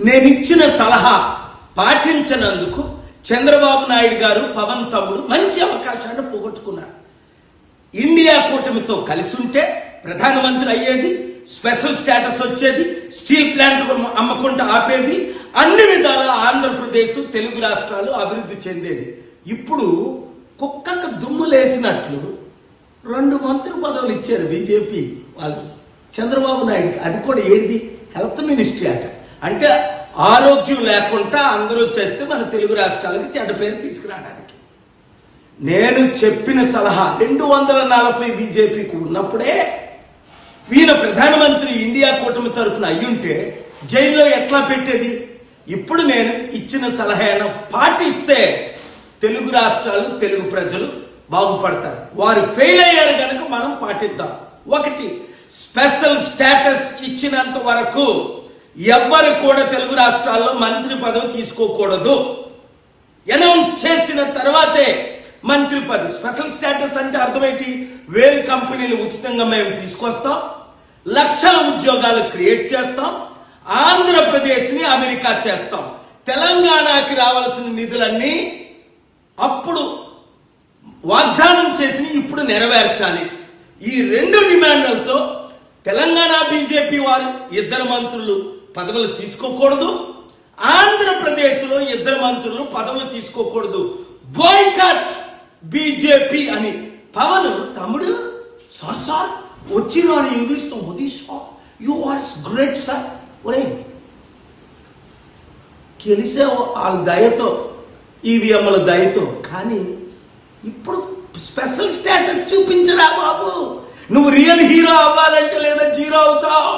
నేనిచ్చిన సలహా పాటించనందుకు చంద్రబాబు నాయుడు గారు పవన్ తమ్ముడు మంచి అవకాశాన్ని పోగొట్టుకున్నారు. ఇండియా కూటమితో కలిసి ఉంటే ప్రధానమంత్రి అయ్యేది, స్పెషల్ స్టేటస్ వచ్చేది, స్టీల్ ప్లాంట్ అమ్మకుండా ఆపేది, అన్ని విధాల ఆంధ్రప్రదేశ్ తెలుగు రాష్ట్రాలు అభివృద్ధి చెందేది. ఇప్పుడు కుక్కకు దుమ్ములేసినట్లు 2 మంత్రి పదవులు ఇచ్చారు బీజేపీ వాళ్ళు చంద్రబాబు నాయుడుకి. అది కూడా ఏది హెల్త్ మినిస్ట్రీ అట. అంటే ఆరోగ్యం లేకుండా అందరూ చేస్తే మన తెలుగు రాష్ట్రాలకి చెడ్డ పేరు తీసుకురావడానికి. నేను చెప్పిన సలహా 240 బీజేపీకి ఉన్నప్పుడే వీళ్ళ ప్రధానమంత్రి ఇండియా కూటమి తరఫున అయ్యుంటే జైల్లో ఎట్లా పెట్టేది? ఇప్పుడు నేను ఇచ్చిన సలహా పాటిస్తే తెలుగు రాష్ట్రాలు తెలుగు ప్రజలు బాగుపడతారు. వారు ఫెయిల్ అయ్యారు కనుక మనం పాటిద్దాం. 1, స్పెషల్ స్టేటస్ ఇచ్చినంత వరకు ఎవ్వరు కూడా తెలుగు రాష్ట్రాల్లో మంత్రి పదవి తీసుకోకూడదు. అనౌన్స్ చేసిన తర్వాతే మంత్రి పదవి. స్పెషల్ స్టేటస్ అంటే అర్థమేంటి? 1000 కంపెనీలు ఉచితంగా మేము తీసుకొస్తాం, లక్షల ఉద్యోగాలు క్రియేట్ చేస్తాం, ఆంధ్రప్రదేశ్ని అమెరికా చేస్తాం, తెలంగాణకి రావాల్సిన నిధులన్నీ అప్పుడు వాగ్దానం చేసి ఇప్పుడు నెరవేర్చాలి. ఈ 2 డిమాండ్లతో తెలంగాణ బీజేపీ వారు 2 మంత్రులు పదవులు తీసుకోకూడదు, ఆంధ్రప్రదేశ్లో 2 మంత్రులు పదవులు తీసుకోకూడదు. బాయ్కాట్ బీజేపీ అని పవన్ తమ్ముడు సార్ వచ్చిన ఇంగ్లీష్ తో Modi sir you are great sir ఒరే గెలిసే వాళ్ళ దయతో ఈవీఎంల దయతో. కానీ ఇప్పుడు స్పెషల్ స్టేటస్ చూపించరా బాబు. నువ్వు రియల్ హీరో అవ్వాలంటే లేదా జీరో అవుతావు.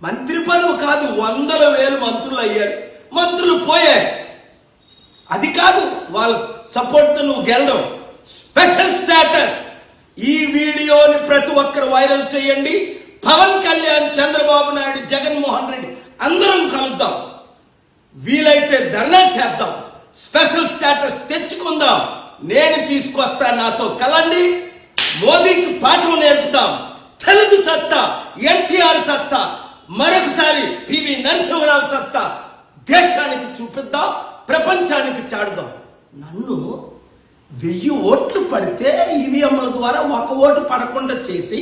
మంత్రి పదవి కాదు, 100,000 మంత్రులు అయ్యారు, మంత్రులు పోయారు. అది కాదు వాళ్ళ సపోర్ట్ నువ్వు గెలడం. Special status. ఈ వీడియోని ప్రతి ఒక్కరు వైరల్ చేయండి. పవన్ కళ్యాణ్, చంద్రబాబు నాయుడు, జగన్మోహన్ రెడ్డి అందరం కలుద్దాం. వీలైతే ధర్నా చేద్దాం, స్పెషల్ స్టేటస్ తెచ్చుకుందాం. నేను తీసుకొస్తా, నాతో కలండి. మోదీకి పాఠం నేర్పుతాం. తెలుగు సత్తా, ఎన్టీఆర్ సత్తా, మరొకసారి పివి నరసింహరావు సత్తా దేశానికి చూపిద్దాం, ప్రపంచానికి చాడుదాం. నన్ను 1000 ఓట్లు పడితే ఈవీఎంల ద్వారా 1 ఓటు పడకుండా చేసి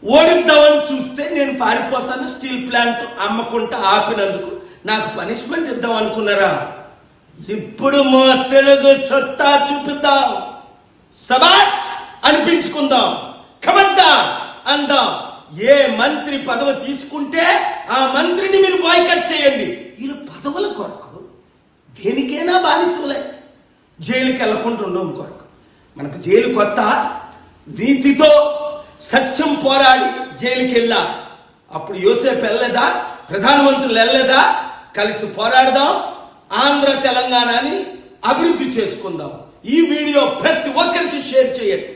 ఓడిద్దామని చూస్తే నేను పారిపోతాను. స్టీల్ ప్లాంట్ అమ్మకుండా ఆపినందుకు నాకు పనిష్మెంట్ ఇద్దాం అనుకున్నారా? ఇప్పుడు మా తెలుగు సత్తా చూపిద్దాం. సబాష్ అనిపించుకుందాం, కబడ్డా అందాం. ఏ మంత్రి పదవి తీసుకుంటే ఆ మంత్రిని మీరు బాయ్కాట్ చేయండి. వీళ్ళు పదవుల కొరకు దేనికైనా బానిసలే. జైలుకి వెళ్లకుండా ఉండడం కొరకు. మనకు జైలు కొత్త. నీతితో సత్యం పోరాడి జైలుకి వెళ్ళా. అప్పుడు యోసేపు వెళ్ళలేదా? ప్రధానమంత్రులు వెళ్ళలేదా? కలిసి పోరాడదాం, ఆంధ్ర తెలంగాణని అభివృద్ధి చేసుకుందాం. ఈ వీడియో ప్రతి ఒక్కరికి షేర్ చేయండి.